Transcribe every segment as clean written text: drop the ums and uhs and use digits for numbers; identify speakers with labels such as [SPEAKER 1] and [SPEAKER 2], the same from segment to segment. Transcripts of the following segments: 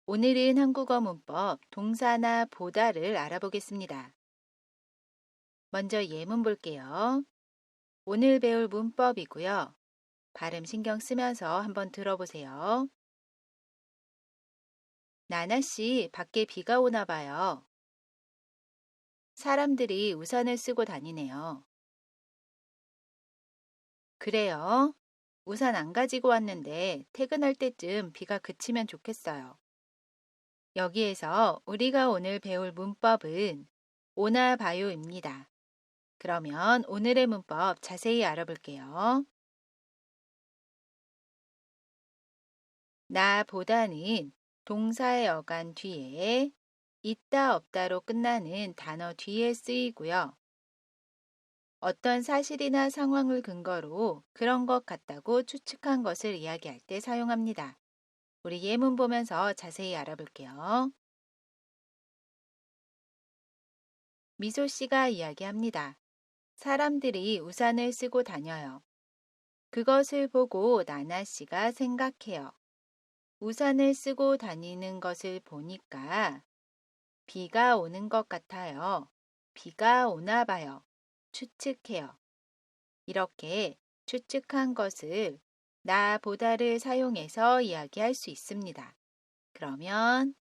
[SPEAKER 1] 오늘은 한국어 문법 동사나 보다를 알아보겠습니다. 먼저 예문 볼게요. 오늘 배울 문법이고요. 발음 신경 쓰면서 한번 들어보세요. 나나 씨, 밖에 비가 오나 봐요. 사람들이 우산을 쓰고 다니네요. 그래요? 우산 안 가지고 왔는데 퇴근할 때쯤 비가 그치면 좋겠어요. 여기에서 우리가 오늘 배울 문법은 오나 봐요입니다. 그러면 오늘의 문법 자세히 알아볼게요. 나보다는 동사의 어간 뒤에 있다 없다로 끝나는 단어 뒤에 쓰이고요. 어떤 사실이나 상황을 근거로 그런 것 같다고 추측한 것을 이야기할 때 사용합니다. 우리 예문 보면서 자세히 알아볼게요. 미소 씨가 이야기합니다. 사람들이 우산을 쓰고 다녀요. 그것을 보고 나나 씨가 생각해요. 우산을 쓰고 다니는 것을 보니까 비가 오는 것 같아요. 비가 오나 봐요. 추측해요. 이렇게 추측한 것을 나보다를 사용해서 이야기할 수 있습니다. 그러면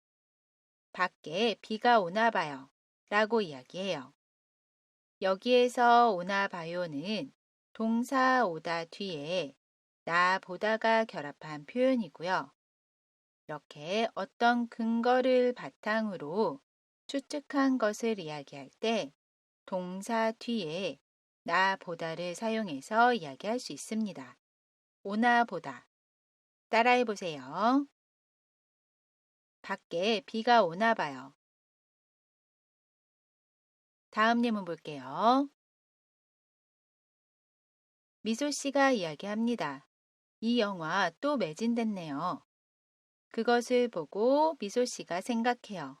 [SPEAKER 1] 밖에 비가 오나 봐요. 라고 이야기해요. 여기에서 오나 봐요는 동사 오다 뒤에 나보다가 결합한 표현이고요. 이렇게 어떤 근거를 바탕으로 추측한 것을 이야기할 때 동사 뒤에 나보다를 사용해서 이야기할 수 있습니다. 오나 보다. 따라해 보세요. 밖에 비가 오나 봐요. 다음 예문 볼게요. 미소 씨가 이야기합니다. 이 영화 또 매진됐네요. 그것을 보고 미소 씨가 생각해요.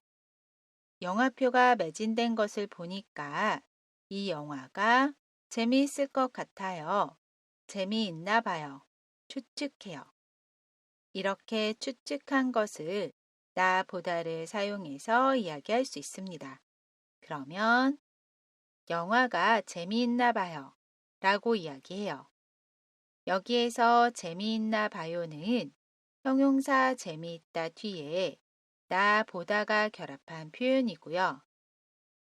[SPEAKER 1] 영화표가 매진된 것을 보니까 이 영화가 재미있을 것 같아요. 재미있나 봐요. 추측해요. 이렇게 추측한 것을 나보다를 사용해서 이야기할 수 있습니다. 그러면 영화가 재미있나 봐요. 라고 이야기해요. 여기에서 재미있나 봐요는 형용사 재미있다 뒤에 나보다가 결합한 표현이고요.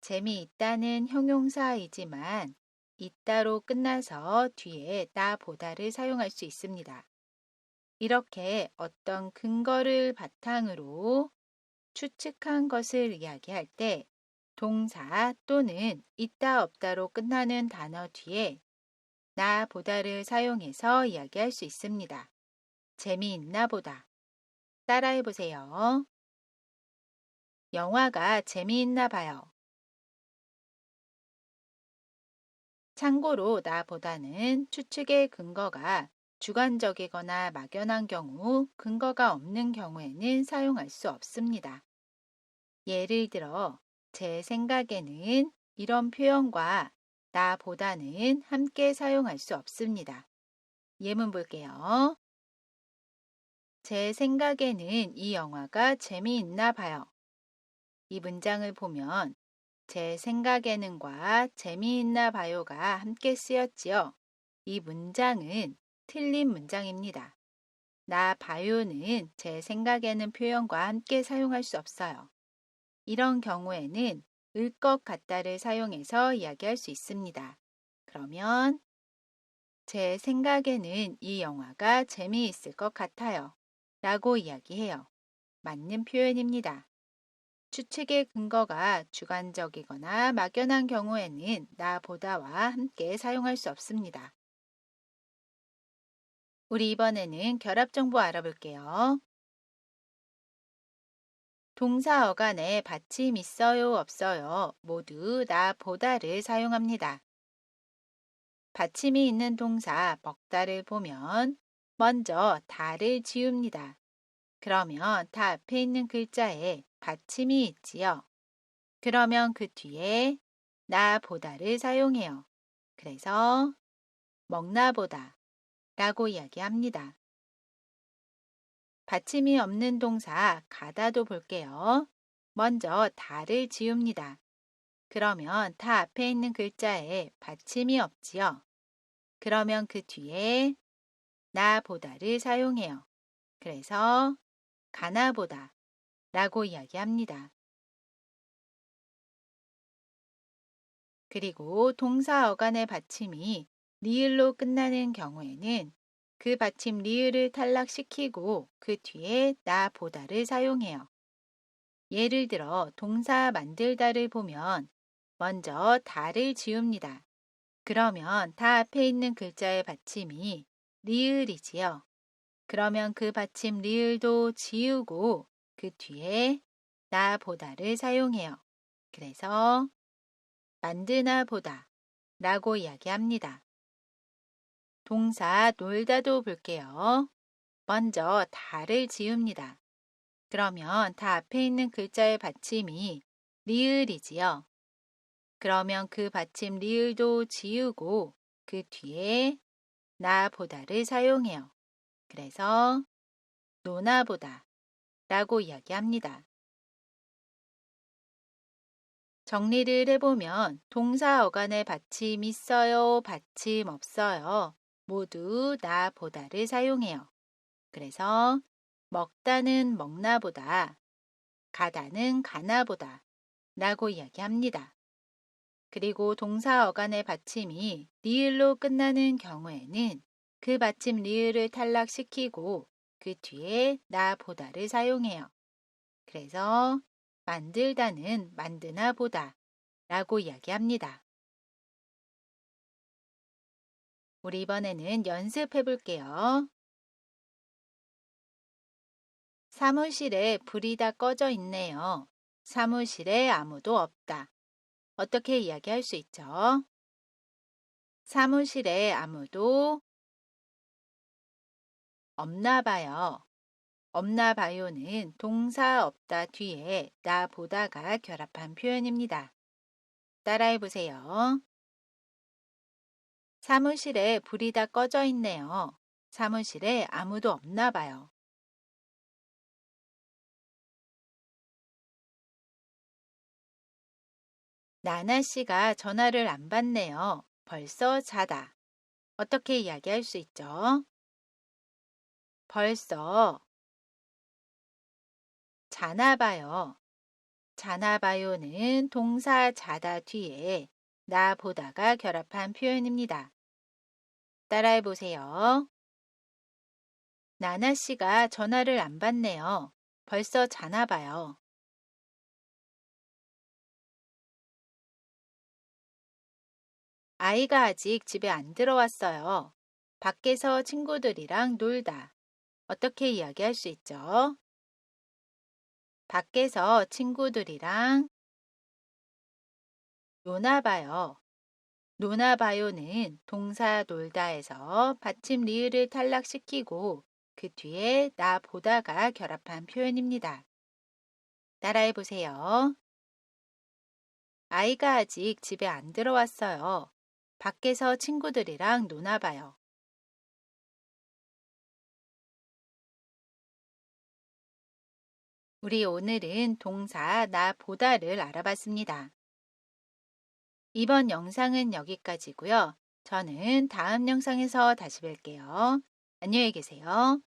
[SPEAKER 1] 재미있다는 형용사이지만 있다로 끝나서 뒤에 나보다를 사용할 수 있습니다. 이렇게 어떤 근거를 바탕으로 추측한 것을 이야기할 때 동사 또는 있다 없다로 끝나는 단어 뒤에 나보다를 사용해서 이야기할 수 있습니다. 재미있나 보다. 따라해 보세요. 영화가 재미있나 봐요. 참고로 나보다는 추측의 근거가 주관적이거나 막연한 경우, 근거가 없는 경우에는 사용할 수 없습니다. 예를 들어, 제 생각에는 이런 표현과 나보다는 함께 사용할 수 없습니다. 예문 볼게요. 제 생각에는 이 영화가 재미있나 봐요. 이 문장을 보면 제 생각에는과 재미있나 봐요가 함께 쓰였지요. 이 문장은 틀린 문장입니다. 나 봐요는 제 생각에는 표현과 함께 사용할 수 없어요. 이런 경우에는 을 것 같다를 사용해서 이야기할 수 있습니다. 그러면 제 생각에는 이 영화가 재미있을 것 같아요. 라고 이야기해요. 맞는 표현입니다. 추측의 근거가 주관적이거나 막연한 경우에는 나보다와 함께 사용할 수 없습니다. 우리 이번에는 결합 정보 알아볼게요. 동사 어간에 받침 있어요, 없어요 모두 나보다를 사용합니다. 받침이 있는 동사 먹다를 보면 먼저 다를 지웁니다. 그러면 다 앞에 있는 글자에 받침이 있지요. 그러면 그 뒤에 나보다를 사용해요. 그래서 먹나보다 라고 이야기합니다. 받침이 없는 동사 가다도 볼게요. 먼저 다를 지웁니다. 그러면 다 앞에 있는 글자에 받침이 없지요. 그러면 그 뒤에 나보다를 사용해요. 그래서 가나보다 라고 이야기합니다. 그리고 동사 어간의 받침이 리을로 끝나는 경우에는 그 받침 리을을 탈락시키고 그 뒤에 나보다를 사용해요. 예를 들어 동사 만들다를 보면 먼저 다를 지웁니다. 그러면 다 앞에 있는 글자의 받침이 리을이지요. 그러면 그 받침 리을도 지우고 그 뒤에 나보다를 사용해요. 그래서 만드나 보다 라고 이야기합니다. 동사 놀다도 볼게요. 먼저 다를 지웁니다. 그러면 다 앞에 있는 글자의 받침이 리을이지요. 그러면 그 받침 리을도 지우고 그 뒤에 나보다를 사용해요. 그래서 노나보다 라고 이야기합니다. 정리를 해보면 동사 어간의 받침 있어요, 받침 없어요. 모두 나보다를 사용해요. 그래서 먹다는 먹나보다, 가다는 가나보다 라고 이야기합니다. 그리고 동사 어간의 받침이 리을로 끝나는 경우에는 그 받침 리을을 탈락시키고 그 뒤에 나보다를 사용해요. 그래서 만들다는 만드나 보다 라고 이야기합니다. 우리 이번에는 연습해 볼게요. 사무실에 불이 다 꺼져 있네요. 사무실에 아무도 없다. 어떻게 이야기할 수 있죠? 사무실에 아무도 없나 봐요. 없나 봐요는 동사 없다 뒤에 나 보다가 결합한 표현입니다. 따라해 보세요. 사무실에 불이 다 꺼져 있네요. 사무실에 아무도 없나 봐요. 나나 씨가 전화를 안 받네요. 벌써 자다. 어떻게 이야기할 수 있죠? 벌써 자나 봐요. 자나 봐요는 동사 자다 뒤에 나 보다가 결합한 표현입니다. 따라해 보세요. 나나 씨가 전화를 안 받네요. 벌써 자나 봐요. 아이가 아직 집에 안 들어왔어요. 밖에서 친구들이랑 놀다. 어떻게 이야기할 수 있죠? 밖에서 친구들이랑 노나 봐요. 노나 봐요는 동사 놀다에서 받침 리을을 탈락시키고 그 뒤에 나 보다가 결합한 표현입니다. 따라해 보세요. 아이가 아직 집에 안 들어왔어요. 밖에서 친구들이랑 노나 봐요. 우리 오늘은 동사 나 보다를 알아봤습니다. 이번 영상은 여기까지고요. 저는 다음 영상에서 다시 뵐게요. 안녕히 계세요.